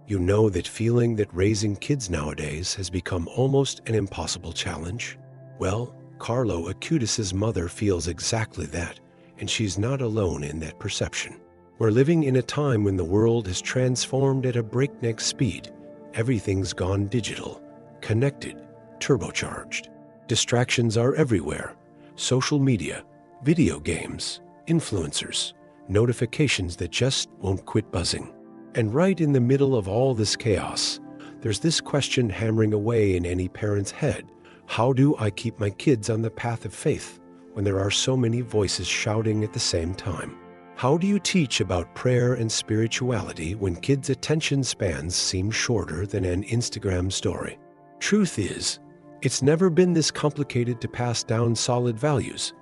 You know that feeling that raising kids nowadays has become almost an impossible challenge? Well, Carlo Acutis' mother feels exactly that, and she's not alone in that perception. We're living in a time when the world has transformed at a breakneck speed. Everything's gone digital, connected, turbocharged. Distractions are everywhere. Social media, video games, influencers, notifications that just won't quit buzzing. And right in the middle of all this chaos, there's this question hammering away in any parent's head. How do I keep my kids on the path of faith when there are so many voices shouting at the same time? How do you teach about prayer and spirituality when kids' attention spans seem shorter than an Instagram story? Truth is, it's never been this complicated to pass down solid values,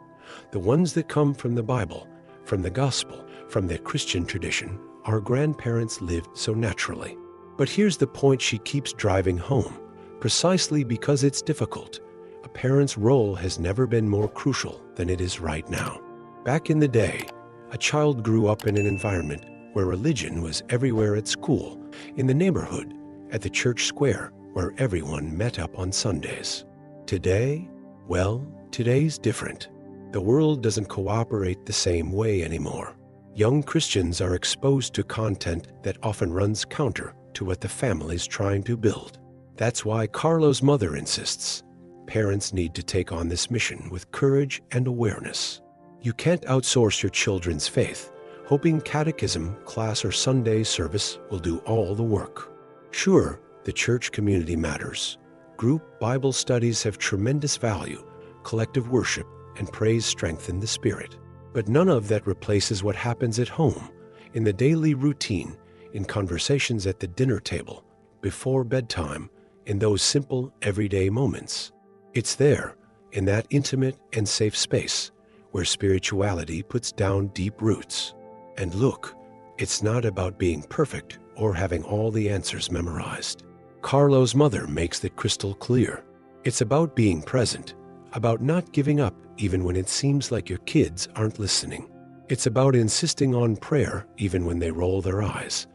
the ones that come from the Bible, from the gospel, from the Christian tradition our grandparents lived so naturally. But here's the point she keeps driving home. Precisely because it's difficult, a parent's role has never been more crucial than it is right now. Back in the day, a child grew up in an environment where religion was everywhere at school, in the neighborhood, at the church square, where everyone met up on Sundays. Today, well, today's different. The world doesn't cooperate the same way anymore. Young Christians are exposed to content that often runs counter to what the family's trying to build. That's why Carlo's mother insists parents need to take on this mission with courage and awareness. You can't outsource your children's faith, hoping catechism, class, or Sunday service will do all the work. Sure, the church community matters. Group Bible studies have tremendous value. Collective worship and praise strengthen the spirit. But none of that replaces what happens at home, in the daily routine, in conversations at the dinner table, before bedtime, in those simple, everyday moments. It's there, in that intimate and safe space, where spirituality puts down deep roots. And look, it's not about being perfect or having all the answers memorized. Carlo's mother makes that crystal clear. It's about being present, about not giving up even when it seems like your kids aren't listening. It's about insisting on prayer even when they roll their eyes,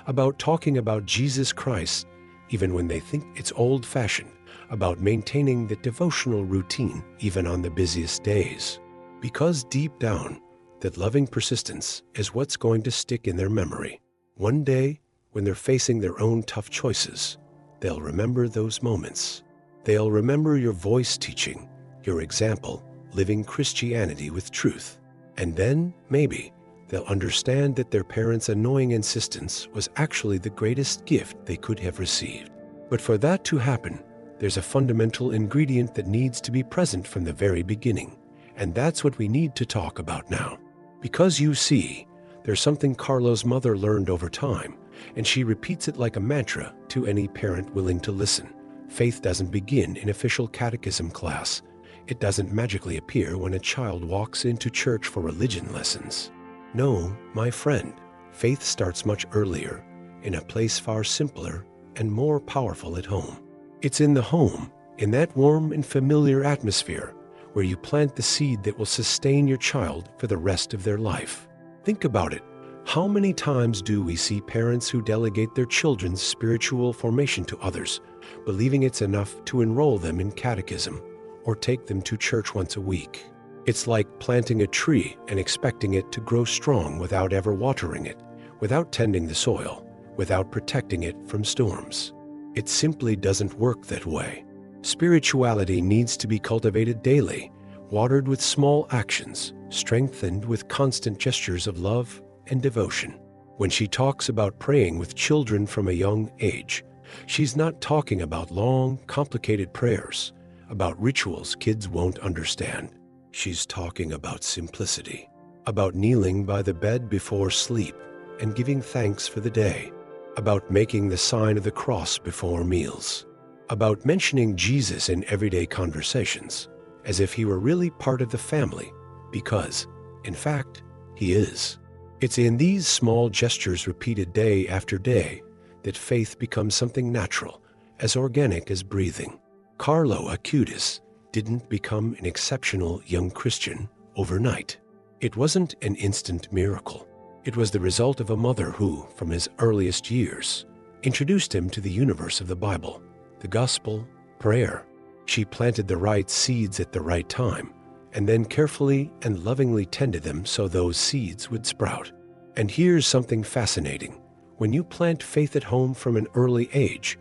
about talking about Jesus Christ even when they think it's old-fashioned, about maintaining the devotional routine even on the busiest days. Because deep down, that loving persistence is what's going to stick in their memory. One day, when they're facing their own tough choices, they'll remember those moments. They'll remember your voice teaching, your example, living Christianity with truth. And then, maybe, they'll understand that their parents' annoying insistence was actually the greatest gift they could have received. But for that to happen, there's a fundamental ingredient that needs to be present from the very beginning. And that's what we need to talk about now. Because you see, there's something Carlo's mother learned over time, and she repeats it like a mantra to any parent willing to listen. Faith doesn't begin in official catechism class. It doesn't magically appear when a child walks into church for religion lessons. No, my friend, faith starts much earlier, in a place far simpler and more powerful at home. It's in the home, in that warm and familiar atmosphere, where you plant the seed that will sustain your child for the rest of their life. Think about it. How many times do we see parents who delegate their children's spiritual formation to others, believing it's enough to enroll them in catechism or take them to church once a week? It's like planting a tree and expecting it to grow strong without ever watering it, without tending the soil, without protecting it from storms. It simply doesn't work that way. Spirituality needs to be cultivated daily, watered with small actions, strengthened with constant gestures of love and devotion. When she talks about praying with children from a young age, she's not talking about long, complicated prayers, about rituals kids won't understand. She's talking about simplicity, about kneeling by the bed before sleep and giving thanks for the day, about making the sign of the cross before meals, about mentioning Jesus in everyday conversations, as if he were really part of the family, because, in fact, he is. It's in these small gestures repeated day after day that faith becomes something natural, as organic as breathing. Carlo Acutis didn't become an exceptional young Christian overnight. It wasn't an instant miracle. It was the result of a mother who, from his earliest years, introduced him to the universe of the Bible, the gospel, prayer. She planted the right seeds at the right time, and then carefully and lovingly tended them so those seeds would sprout. And here's something fascinating. When you plant faith at home from an early age,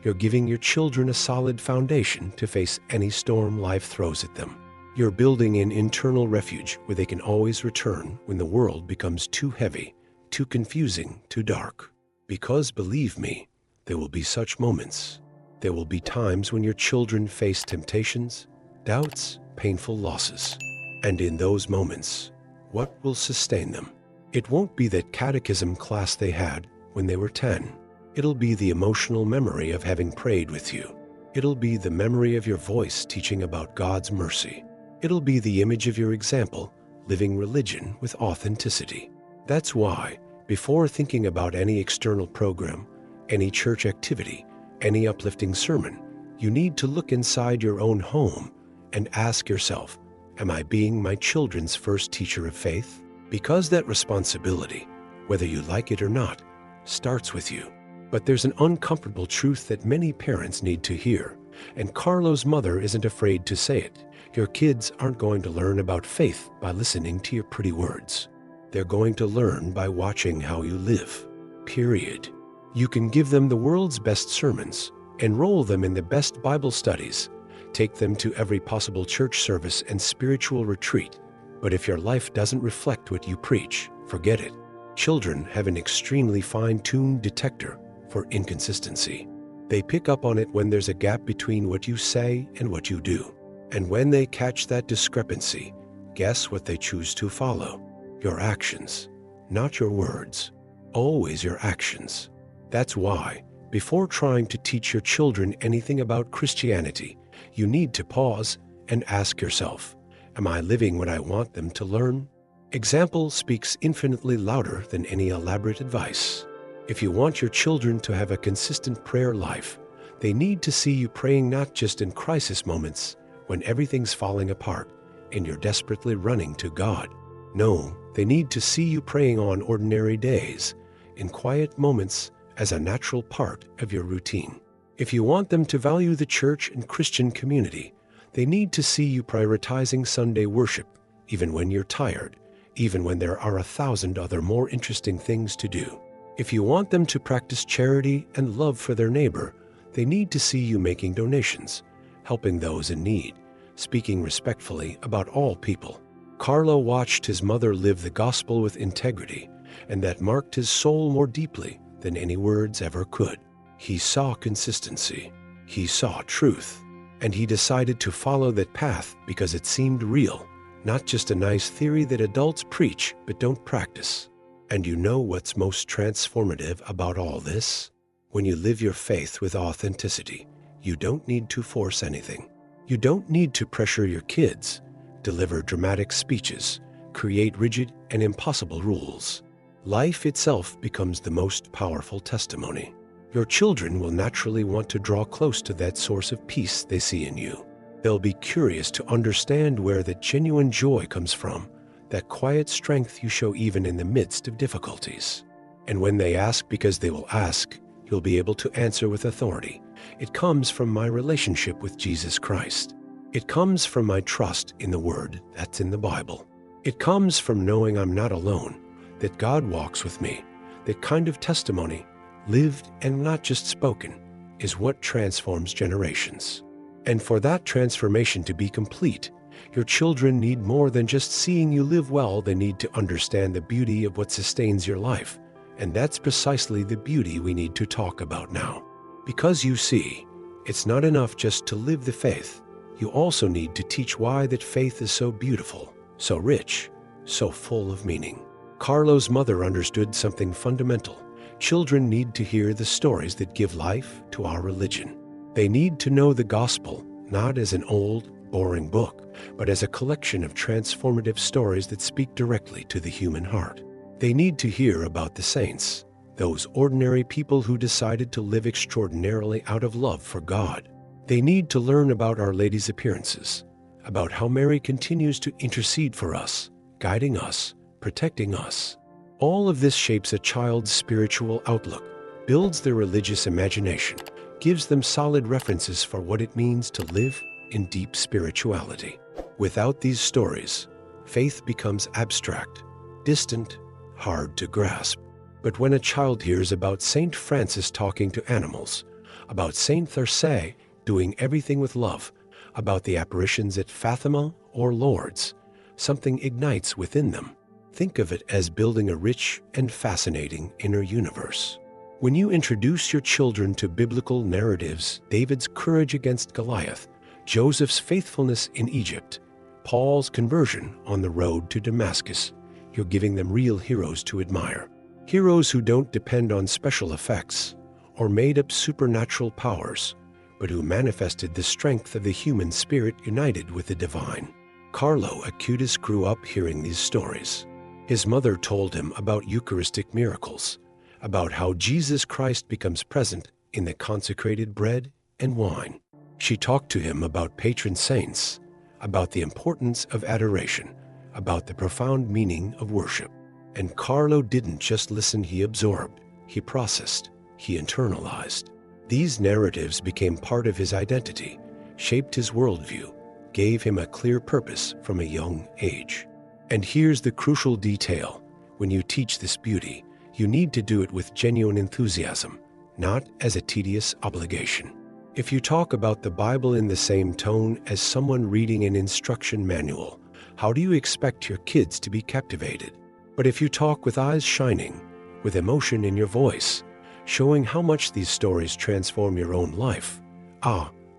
you're giving your children a solid foundation to face any storm life throws at them. You're building an internal refuge where they can always return when the world becomes too heavy, too confusing, too dark. Because believe me, there will be such moments. There will be times when your children face temptations, doubts, painful losses. And in those moments, what will sustain them? It won't be that catechism class they had when they were 10. It'll be the emotional memory of having prayed with you. It'll be the memory of your voice teaching about God's mercy. It'll be the image of your example, living religion with authenticity. That's why, before thinking about any external program, any church activity, any uplifting sermon, you need to look inside your own home and ask yourself, am I being my children's first teacher of faith? Because that responsibility, whether you like it or not, starts with you. But there's an uncomfortable truth that many parents need to hear, and Carlo's mother isn't afraid to say it. Your kids aren't going to learn about faith by listening to your pretty words. They're going to learn by watching how you live. Period. You can give them the world's best sermons, enroll them in the best Bible studies, take them to every possible church service and spiritual retreat. But if your life doesn't reflect what you preach, forget it. Children have an extremely fine-tuned detector for inconsistency. They pick up on it when there's a gap between what you say and what you do. And when they catch that discrepancy, guess what they choose to follow? Your actions, not your words. Always your actions. That's why, before trying to teach your children anything about Christianity, you need to pause and ask yourself, am I living what I want them to learn? Example speaks infinitely louder than any elaborate advice. If you want your children to have a consistent prayer life, they need to see you praying not just in crisis moments, when everything's falling apart and you're desperately running to God. No, they need to see you praying on ordinary days, in quiet moments, as a natural part of your routine. If you want them to value the church and Christian community, they need to see you prioritizing Sunday worship, even when you're tired, even when there are 1,000 other more interesting things to do. If you want them to practice charity and love for their neighbor, they need to see you making donations, helping those in need, speaking respectfully about all people. Carlo watched his mother live the gospel with integrity, and that marked his soul more deeply than any words ever could. He saw consistency. He saw truth. And he decided to follow that path because it seemed real, not just a nice theory that adults preach but don't practice. And you know what's most transformative about all this? When you live your faith with authenticity, you don't need to force anything. You don't need to pressure your kids, deliver dramatic speeches, create rigid and impossible rules. Life itself becomes the most powerful testimony. Your children will naturally want to draw close to that source of peace they see in you. They'll be curious to understand where that genuine joy comes from, that quiet strength you show even in the midst of difficulties. And when they ask because they will ask, you'll be able to answer with authority. It comes from my relationship with Jesus Christ. It comes from my trust in the Word that's in the Bible. It comes from knowing I'm not alone, that God walks with me. That kind of testimony, lived and not just spoken, is what transforms generations. And for that transformation to be complete, your children need more than just seeing you live well. They need to understand the beauty of what sustains your life. And that's precisely the beauty we need to talk about now. Because you see, it's not enough just to live the faith. You also need to teach why that faith is so beautiful, so rich, so full of meaning. Carlo's mother understood something fundamental. Children need to hear the stories that give life to our religion. They need to know the gospel, not as an old, boring book, but as a collection of transformative stories that speak directly to the human heart. They need to hear about the saints, those ordinary people who decided to live extraordinarily out of love for God. They need to learn about Our Lady's appearances, about how Mary continues to intercede for us, guiding us, protecting us. All of this shapes a child's spiritual outlook, builds their religious imagination, gives them solid references for what it means to live in deep spirituality. Without these stories, faith becomes abstract, distant, hard to grasp. But when a child hears about Saint Francis talking to animals, about Saint Therese doing everything with love, about the apparitions at Fatima or Lourdes, something ignites within them. Think of it as building a rich and fascinating inner universe. When you introduce your children to biblical narratives, David's courage against Goliath, Joseph's faithfulness in Egypt, Paul's conversion on the road to Damascus, you're giving them real heroes to admire. Heroes who don't depend on special effects or made-up supernatural powers, but who manifested the strength of the human spirit united with the divine. Carlo Acutis grew up hearing these stories. His mother told him about Eucharistic miracles, about how Jesus Christ becomes present in the consecrated bread and wine. She talked to him about patron saints, about the importance of adoration, about the profound meaning of worship. And Carlo didn't just listen, he absorbed, he processed, he internalized. These narratives became part of his identity, shaped his worldview, gave him a clear purpose from a young age. And here's the crucial detail. When you teach this beauty, you need to do it with genuine enthusiasm, not as a tedious obligation. If you talk about the Bible in the same tone as someone reading an instruction manual, how do you expect your kids to be captivated? But if you talk with eyes shining, with emotion in your voice, showing how much these stories transform your own life,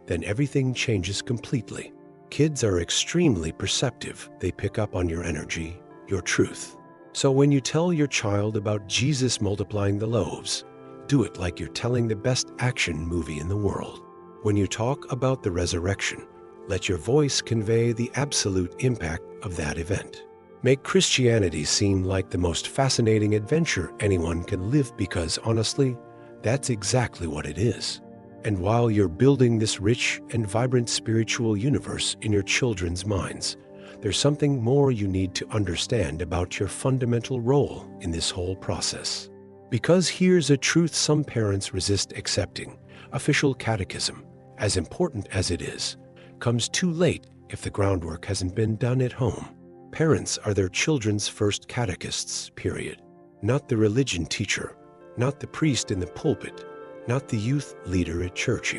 then everything changes completely. Kids are extremely perceptive. They pick up on your energy, your truth. So when you tell your child about Jesus multiplying the loaves, do it like you're telling the best action movie in the world. When you talk about the resurrection, let your voice convey the absolute impact of that event. Make Christianity seem like the most fascinating adventure anyone can live, because honestly, that's exactly what it is. And while you're building this rich and vibrant spiritual universe in your children's minds, there's something more you need to understand about your fundamental role in this whole process. Because here's a truth some parents resist accepting: official catechism, as important as it is, comes too late if the groundwork hasn't been done at home. Parents are their children's first catechists, period. Not the religion teacher, not the priest in the pulpit, not the youth leader at church.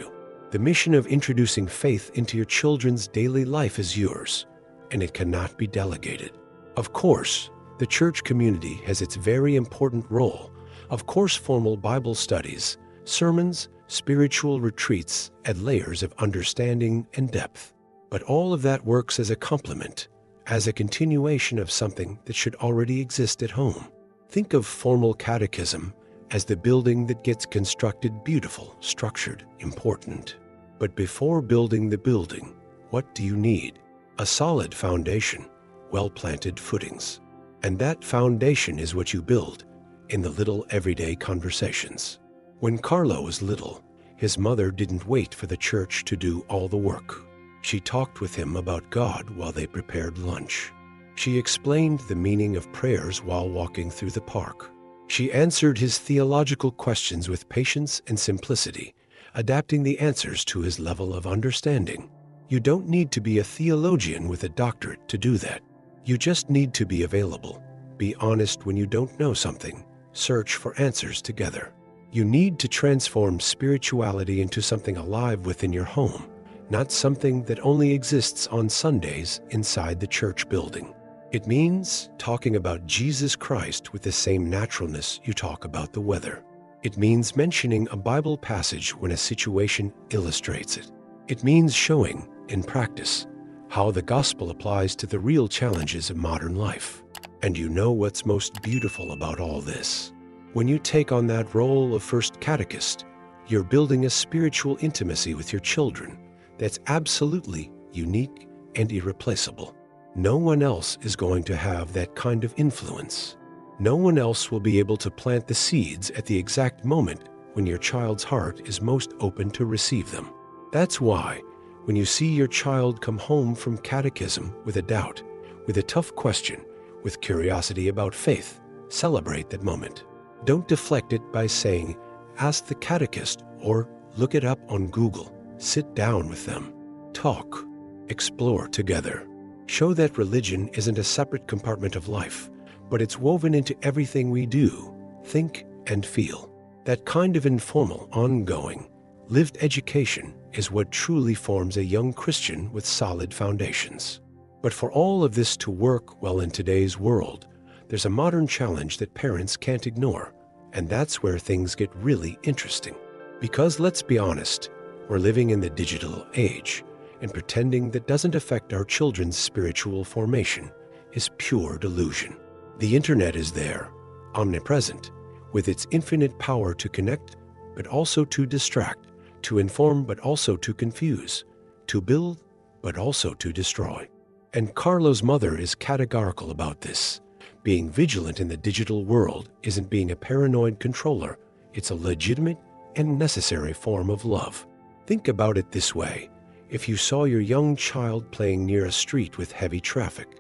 The mission of introducing faith into your children's daily life is yours, and it cannot be delegated. Of course, the church community has its very important role. Of course, formal Bible studies, sermons, spiritual retreats add layers of understanding and depth. But all of that works as a complement, as a continuation of something that should already exist at home. Think of formal catechism as the building that gets constructed, beautiful, structured, important. But before building the building, what do you need? A solid foundation, well-planted footings. And that foundation is what you build in the little everyday conversations. When Carlo was little, his mother didn't wait for the church to do all the work. She talked with him about God while they prepared lunch. She explained the meaning of prayers while walking through the park. She answered his theological questions with patience and simplicity, adapting the answers to his level of understanding. You don't need to be a theologian with a doctorate to do that. You just need to be available. Be honest when you don't know something. Search for answers together. You need to transform spirituality into something alive within your home, not something that only exists on Sundays inside the church building. It means talking about Jesus Christ with the same naturalness you talk about the weather. It means mentioning a Bible passage when a situation illustrates it. It means showing, in practice, how the gospel applies to the real challenges of modern life. And you know what's most beautiful about all this? When you take on that role of first catechist, you're building a spiritual intimacy with your children that's absolutely unique and irreplaceable. No one else is going to have that kind of influence. No one else will be able to plant the seeds at the exact moment when your child's heart is most open to receive them. That's why, when you see your child come home from catechism with a doubt, with a tough question, with curiosity about faith, celebrate that moment. Don't deflect it by saying, Ask the catechist or look it up on Google. Sit down with them. Talk. Explore together. Show that religion isn't a separate compartment of life, but it's woven into everything we do, think, and feel. That kind of informal, ongoing, lived education is what truly forms a young Christian with solid foundations. But for all of this to work well in today's world, there's a modern challenge that parents can't ignore, and that's where things get really interesting. Because let's be honest, we're living in the digital age, and pretending that doesn't affect our children's spiritual formation is pure delusion. The internet is there, omnipresent, with its infinite power to connect, but also to distract, to inform, but also to confuse, to build, but also to destroy. And Carlo's mother is categorical about this. Being vigilant in the digital world isn't being a paranoid controller. It's a legitimate and necessary form of love. Think about it this way. If you saw your young child playing near a street with heavy traffic,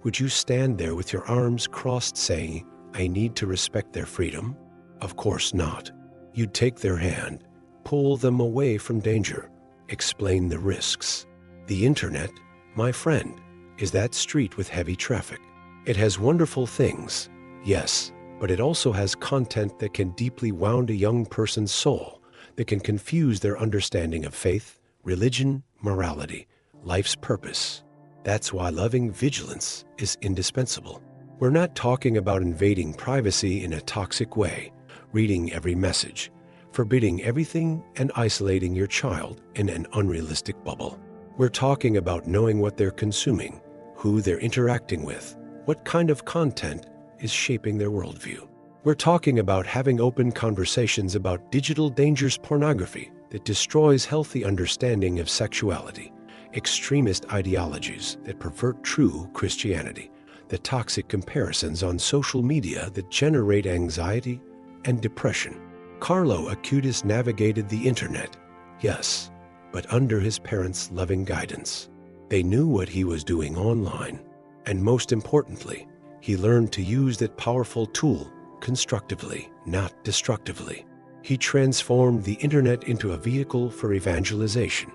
would you stand there with your arms crossed saying, "I need to respect their freedom"? Of course not. You'd take their hand, pull them away from danger, explain the risks. The internet, my friend, is that street with heavy traffic. It has wonderful things, yes, but it also has content that can deeply wound a young person's soul, that can confuse their understanding of faith, religion, morality, life's purpose. That's why loving vigilance is indispensable. We're not talking about invading privacy in a toxic way, reading every message, forbidding everything, and isolating your child in an unrealistic bubble. We're talking about knowing what they're consuming, who they're interacting with, what kind of content is shaping their worldview. We're talking about having open conversations about digital dangers, pornography that destroys healthy understanding of sexuality, extremist ideologies that pervert true Christianity, the toxic comparisons on social media that generate anxiety and depression. Carlo Acutis navigated the internet, yes, but under his parents' loving guidance. They knew what he was doing online, and most importantly, he learned to use that powerful tool constructively, not destructively. He transformed the internet into a vehicle for evangelization,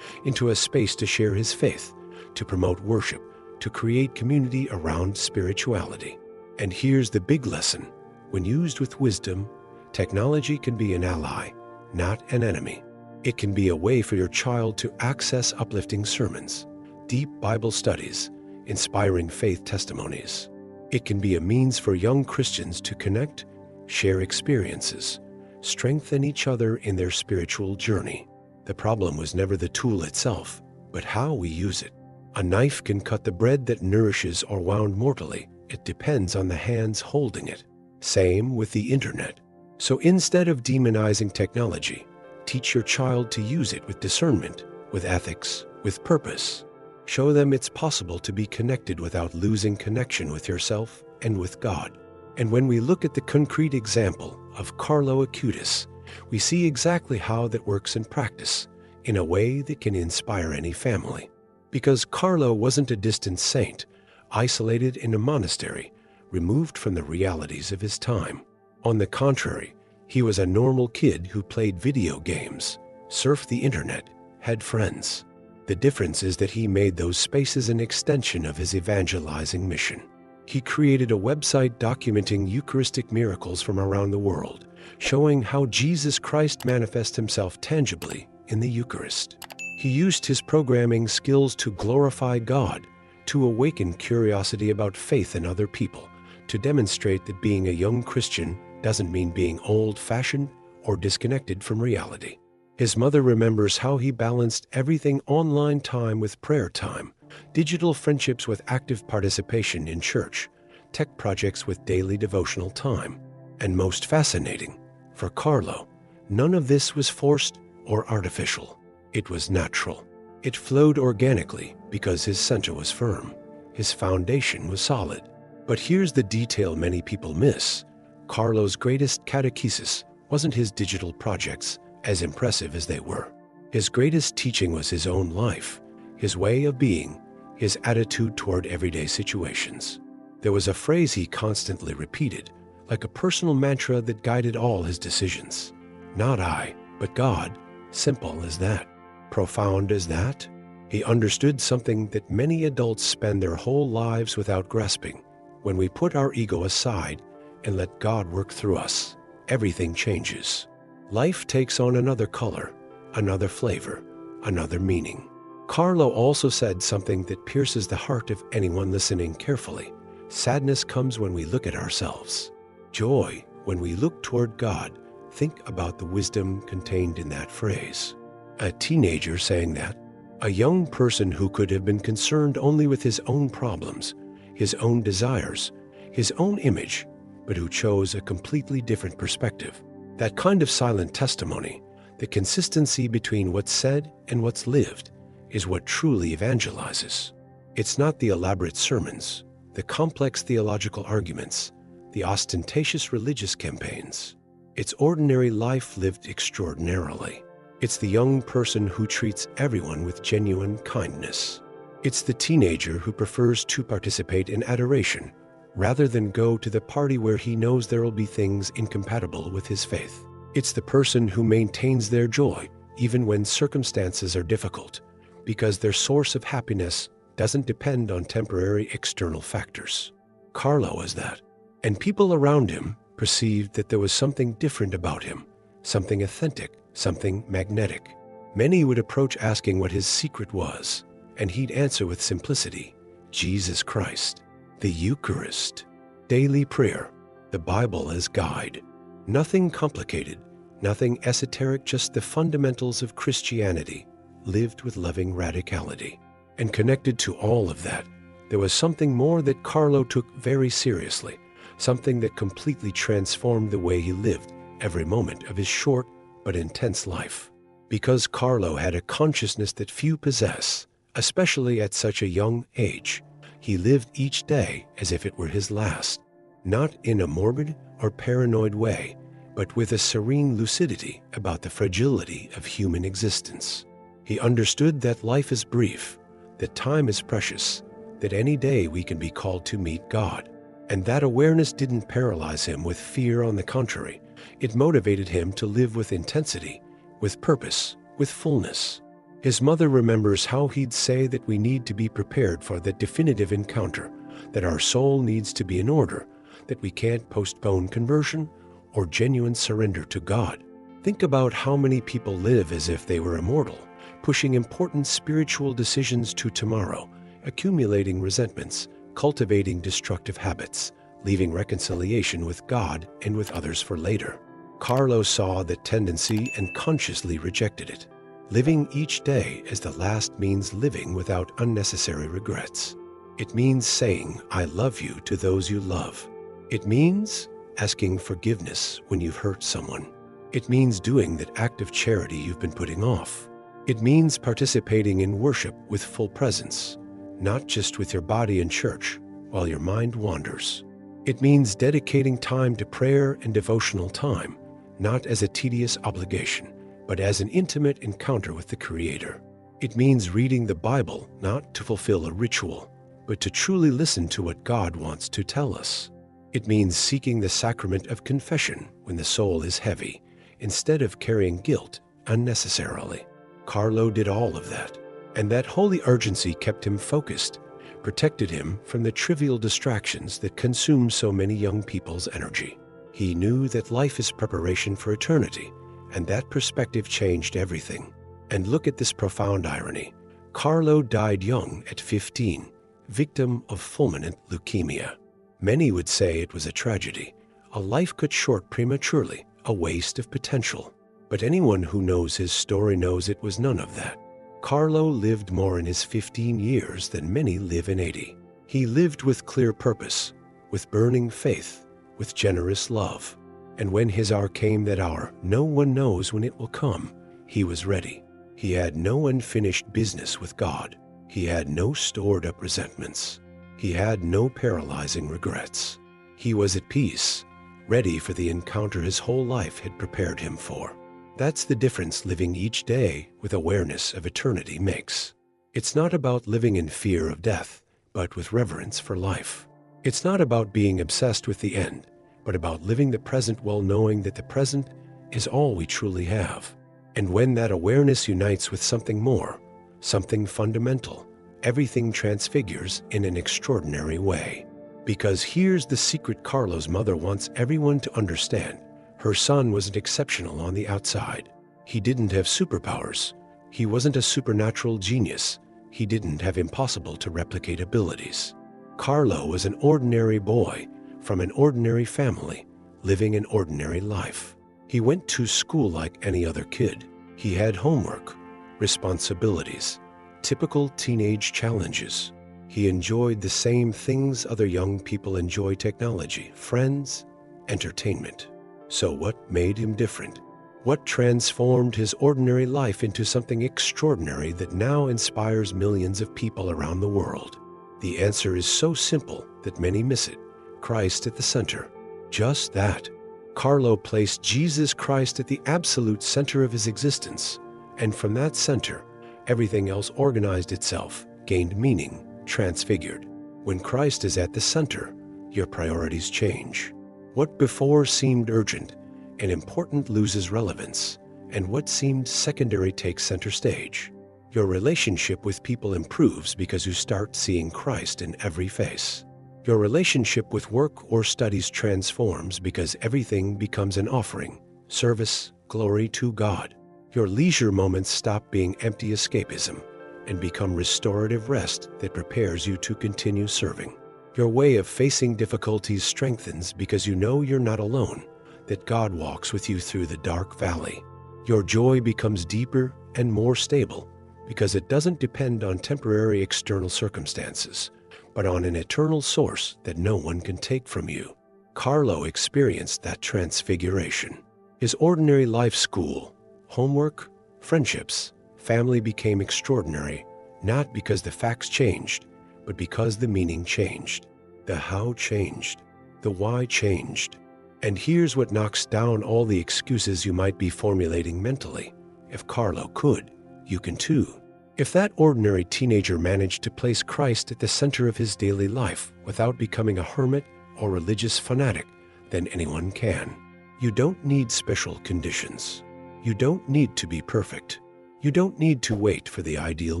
into a space to share his faith, to promote worship, to create community around spirituality. And here's the big lesson. When used with wisdom, technology can be an ally, not an enemy. It can be a way for your child to access uplifting sermons, deep Bible studies, inspiring faith testimonies. It can be a means for young Christians to connect, share experiences, strengthen each other in their spiritual journey. The problem was never the tool itself, but how we use it. A knife can cut the bread that nourishes or wound mortally. It depends on the hands holding it. Same with the internet. So instead of demonizing technology, teach your child to use it with discernment, with ethics, with purpose. Show them it's possible to be connected without losing connection with yourself and with God. And when we look at the concrete example of Carlo Acutis, we see exactly how that works in practice, in a way that can inspire any family. Because Carlo wasn't a distant saint, isolated in a monastery, removed from the realities of his time. On the contrary, he was a normal kid who played video games, surfed the internet, had friends. The difference is that he made those spaces an extension of his evangelizing mission. He created a website documenting Eucharistic miracles from around the world, showing how Jesus Christ manifests himself tangibly in the Eucharist. He used his programming skills to glorify God, to awaken curiosity about faith in other people, to demonstrate that being a young Christian doesn't mean being old-fashioned or disconnected from reality. His mother remembers how he balanced everything online time with prayer time, digital friendships with active participation in church, tech projects with daily devotional time. And most fascinating, for Carlo, none of this was forced or artificial. It was natural. It flowed organically because his center was firm. His foundation was solid. But here's the detail many people miss. Carlo's greatest catechesis wasn't his digital projects, as impressive as they were. His greatest teaching was his own life, his way of being, his attitude toward everyday situations. There was a phrase he constantly repeated, like a personal mantra that guided all his decisions. Not I, but God. Simple as that. Profound as that. He understood something that many adults spend their whole lives without grasping. When we put our ego aside and let God work through us, everything changes. Life takes on another color, another flavor, another meaning. Carlo also said something that pierces the heart of anyone listening carefully. Sadness comes when we look at ourselves. Joy when we look toward God. Think about the wisdom contained in that phrase. A teenager saying that, a young person who could have been concerned only with his own problems, his own desires, his own image, but who chose a completely different perspective. That kind of silent testimony, the consistency between what's said and what's lived, is what truly evangelizes. It's not the elaborate sermons, the complex theological arguments, the ostentatious religious campaigns. It's ordinary life lived extraordinarily. It's the young person who treats everyone with genuine kindness. It's the teenager who prefers to participate in adoration rather than go to the party where he knows there will be things incompatible with his faith. It's the person who maintains their joy even when circumstances are difficult, because their source of happiness doesn't depend on temporary external factors. Carlo was that, and people around him perceived that there was something different about him, something authentic, something magnetic. Many would approach asking what his secret was, and he'd answer with simplicity: Jesus Christ, the Eucharist, daily prayer, the Bible as guide. Nothing complicated, nothing esoteric, just the fundamentals of Christianity, lived with loving radicality. And connected to all of that, there was something more that Carlo took very seriously, something that completely transformed the way he lived every moment of his short but intense life. Because Carlo had a consciousness that few possess, especially at such a young age, he lived each day as if it were his last, not in a morbid or paranoid way, but with a serene lucidity about the fragility of human existence. He understood that life is brief, that time is precious, that any day we can be called to meet God. And that awareness didn't paralyze him with fear. On the contrary, it motivated him to live with intensity, with purpose, with fullness. His mother remembers how he'd say that we need to be prepared for the definitive encounter, that our soul needs to be in order, that we can't postpone conversion or genuine surrender to God. Think about how many people live as if they were immortal, pushing important spiritual decisions to tomorrow, accumulating resentments, cultivating destructive habits, leaving reconciliation with God and with others for later. Carlo saw that tendency and consciously rejected it. Living each day as the last means living without unnecessary regrets. It means saying, "I love you" to those you love. It means asking forgiveness when you've hurt someone. It means doing that act of charity you've been putting off. It means participating in worship with full presence, not just with your body in church while your mind wanders. It means dedicating time to prayer and devotional time, not as a tedious obligation, but as an intimate encounter with the Creator. It means reading the Bible not to fulfill a ritual, but to truly listen to what God wants to tell us. It means seeking the sacrament of confession when the soul is heavy, instead of carrying guilt unnecessarily. Carlo did all of that, and that holy urgency kept him focused, protected him from the trivial distractions that consume so many young people's energy. He knew that life is preparation for eternity, and that perspective changed everything. And look at this profound irony. Carlo died young at 15, victim of fulminant leukemia. Many would say it was a tragedy, a life cut short prematurely, a waste of potential. But anyone who knows his story knows it was none of that. Carlo lived more in his 15 years than many live in 80. He lived with clear purpose, with burning faith, with generous love. And when his hour came, that hour no one knows when it will come, he was ready. He had no unfinished business with God. He had no stored up resentments. He had no paralyzing regrets. He was at peace, ready for the encounter his whole life had prepared him for. That's the difference living each day with awareness of eternity makes. It's not about living in fear of death, but with reverence for life. It's not about being obsessed with the end, but about living the present while knowing that the present is all we truly have. And when that awareness unites with something more, something fundamental, everything transfigures in an extraordinary way. Because here's the secret Carlo's mother wants everyone to understand. Her son wasn't exceptional on the outside. He didn't have superpowers. He wasn't a supernatural genius. He didn't have impossible to replicate abilities. Carlo was an ordinary boy from an ordinary family, living an ordinary life. He went to school like any other kid. He had homework, responsibilities, typical teenage challenges. He enjoyed the same things other young people enjoy: technology, friends, entertainment. So what made him different? What transformed his ordinary life into something extraordinary that now inspires millions of people around the world? The answer is so simple that many miss it: Christ at the center. Just that. Carlo placed Jesus Christ at the absolute center of his existence, and from that center, everything else organized itself, gained meaning, transfigured. When Christ is at the center, your priorities change. What before seemed urgent and important loses relevance, and what seemed secondary takes center stage. Your relationship with people improves because you start seeing Christ in every face. Your relationship with work or studies transforms because everything becomes an offering, service, glory to God. Your leisure moments stop being empty escapism and become restorative rest that prepares you to continue serving. Your way of facing difficulties strengthens because you know you're not alone, that God walks with you through the dark valley. Your joy becomes deeper and more stable because it doesn't depend on temporary external circumstances, but on an eternal source that no one can take from you. Carlo experienced that transfiguration. His ordinary life, school, homework, friendships, family became extraordinary, not because the facts changed, but because the meaning changed. The how changed. The why changed. And here's what knocks down all the excuses you might be formulating mentally. If Carlo could, you can too. If that ordinary teenager managed to place Christ at the center of his daily life without becoming a hermit or religious fanatic, then anyone can. You don't need special conditions. You don't need to be perfect. You don't need to wait for the ideal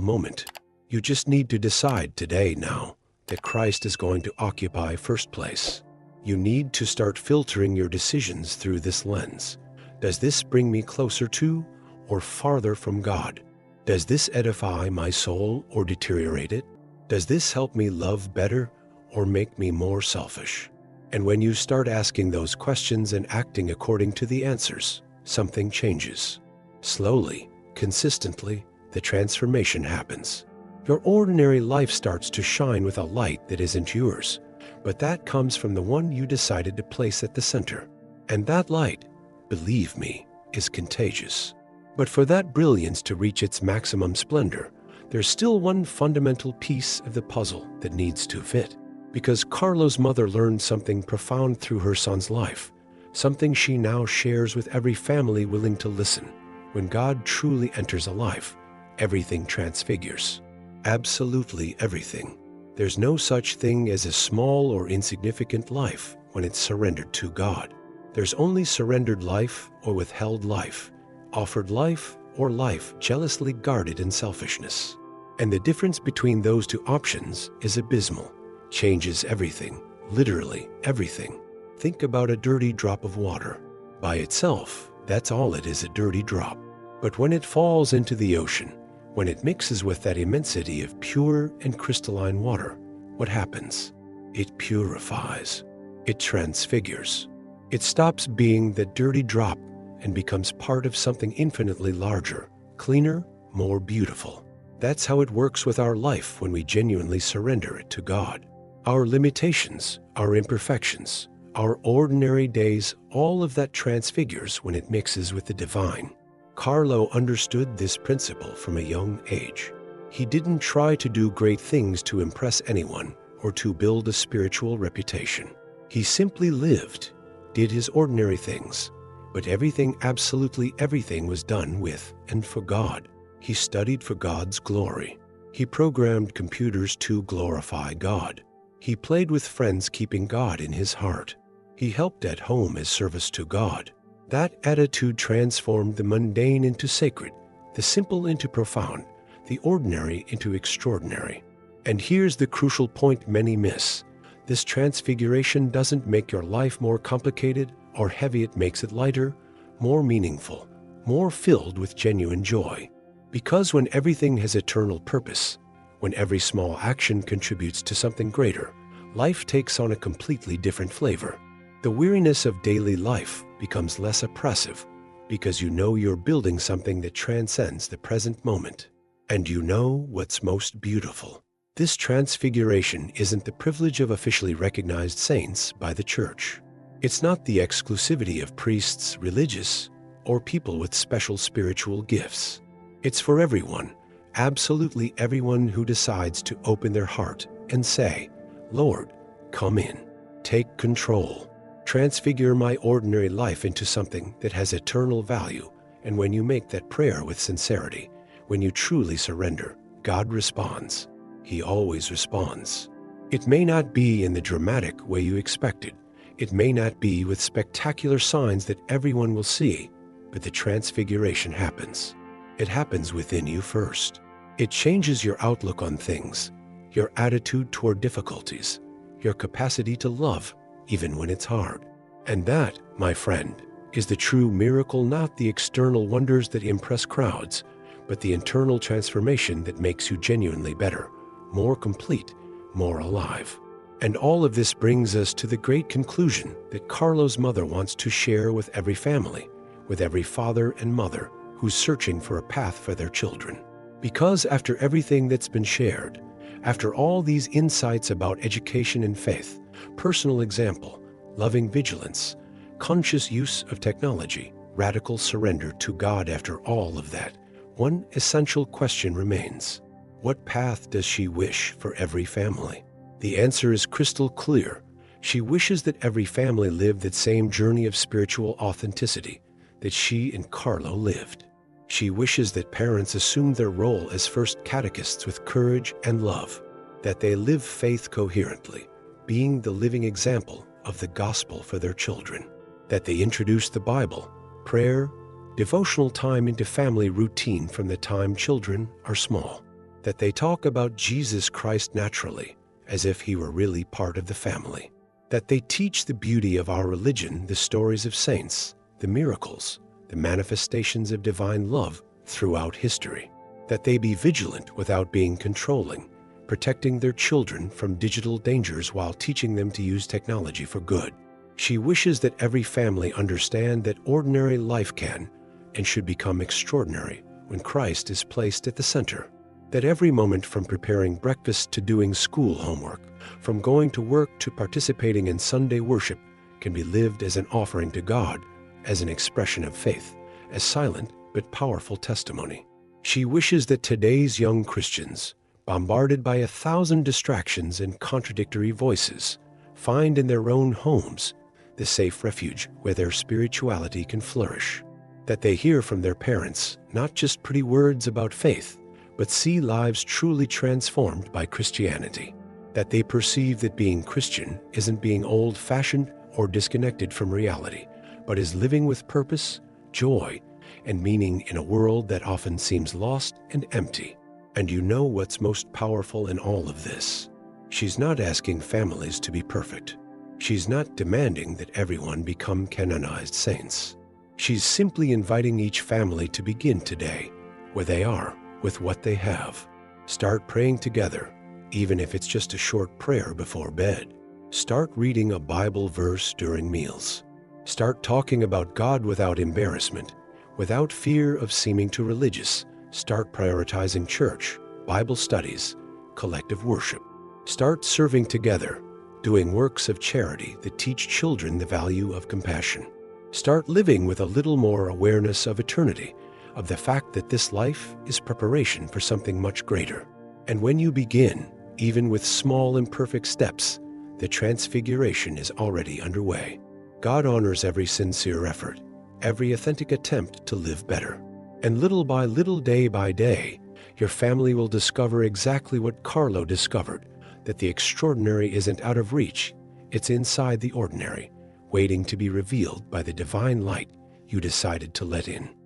moment. You just need to decide today, now, that Christ is going to occupy first place. You need to start filtering your decisions through this lens. Does this bring me closer to or farther from God? Does this edify my soul or deteriorate it? Does this help me love better or make me more selfish? And when you start asking those questions and acting according to the answers, something changes. Slowly, consistently, the transformation happens. Your ordinary life starts to shine with a light that isn't yours, but that comes from the one you decided to place at the center. And that light, believe me, is contagious. But for that brilliance to reach its maximum splendor, there's still one fundamental piece of the puzzle that needs to fit. Because Carlo's mother learned something profound through her son's life, something she now shares with every family willing to listen. When God truly enters a life, everything transfigures. Absolutely everything. There's no such thing as a small or insignificant life when it's surrendered to God. There's only surrendered life or withheld life, offered life or life jealously guarded in selfishness. And the difference between those two options is abysmal. Changes everything, literally everything. Think about a dirty drop of water. By itself, that's all it is, a dirty drop. But when it falls into the ocean, when it mixes with that immensity of pure and crystalline water, what happens? It purifies. It transfigures. It stops being that dirty drop and becomes part of something infinitely larger, cleaner, more beautiful. That's how it works with our life when we genuinely surrender it to God. Our limitations, our imperfections, our ordinary days, all of that transfigures when it mixes with the divine. Carlo understood this principle from a young age. He didn't try to do great things to impress anyone or to build a spiritual reputation. He simply lived, did his ordinary things, but everything, absolutely everything, was done with and for God. He studied for God's glory. He programmed computers to glorify God. He played with friends, keeping God in his heart. He helped at home as service to God. That attitude transformed the mundane into sacred, the simple into profound, the ordinary into extraordinary. And here's the crucial point many miss. This transfiguration doesn't make your life more complicated or heavy. It makes it lighter, more meaningful, more filled with genuine joy. Because when everything has eternal purpose, when every small action contributes to something greater, life takes on a completely different flavor. The weariness of daily life becomes less oppressive because you know you're building something that transcends the present moment. And you know what's most beautiful. This transfiguration isn't the privilege of officially recognized saints by the church. It's not the exclusivity of priests, religious, or people with special spiritual gifts. It's for everyone, absolutely everyone who decides to open their heart and say, "Lord, come in, take control. Transfigure my ordinary life into something that has eternal value." And when you make that prayer with sincerity, when you truly surrender, God responds. He always responds. It may not be in the dramatic way you expected. It may not be with spectacular signs that everyone will see, but the transfiguration happens. It happens within you first. It changes your outlook on things, your attitude toward difficulties, your capacity to love, even when it's hard. And that, my friend, is the true miracle, not the external wonders that impress crowds, but the internal transformation that makes you genuinely better, more complete, more alive. And all of this brings us to the great conclusion that Carlo's mother wants to share with every family, with every father and mother who's searching for a path for their children. Because after everything that's been shared, after all these insights about education and faith, personal example, loving vigilance, conscious use of technology, radical surrender to God, after all of that, one essential question remains. What path does she wish for every family? The answer is crystal clear. She wishes that every family live that same journey of spiritual authenticity that she and Carlo lived. She wishes that parents assume their role as first catechists with courage and love, that they live faith coherently, being the living example of the gospel for their children, that they introduce the Bible, prayer, devotional time into family routine from the time children are small, that they talk about Jesus Christ naturally, as if he were really part of the family, that they teach the beauty of our religion, the stories of saints, the miracles, the manifestations of divine love throughout history, that they be vigilant without being controlling, protecting their children from digital dangers while teaching them to use technology for good. She wishes that every family understand that ordinary life can and should become extraordinary when Christ is placed at the center, that every moment from preparing breakfast to doing school homework, from going to work to participating in Sunday worship, can be lived as an offering to God, as an expression of faith, as silent but powerful testimony. She wishes that today's young Christians, bombarded by 1,000 distractions and contradictory voices, find in their own homes the safe refuge where their spirituality can flourish, that they hear from their parents not just pretty words about faith, but see lives truly transformed by Christianity, that they perceive that being Christian isn't being old-fashioned or disconnected from reality, but is living with purpose, joy, and meaning in a world that often seems lost and empty. And you know what's most powerful in all of this? She's not asking families to be perfect. She's not demanding that everyone become canonized saints. She's simply inviting each family to begin today, where they are, with what they have. Start praying together, even if it's just a short prayer before bed. Start reading a Bible verse during meals. Start talking about God without embarrassment, without fear of seeming too religious. Start prioritizing church, Bible studies, collective worship. Start serving together, doing works of charity that teach children the value of compassion. Start living with a little more awareness of eternity, of the fact that this life is preparation for something much greater. And when you begin, even with small imperfect steps, the transfiguration is already underway. God honors every sincere effort, every authentic attempt to live better. And little by little, day by day, your family will discover exactly what Carlo discovered, that the extraordinary isn't out of reach, it's inside the ordinary, waiting to be revealed by the divine light you decided to let in.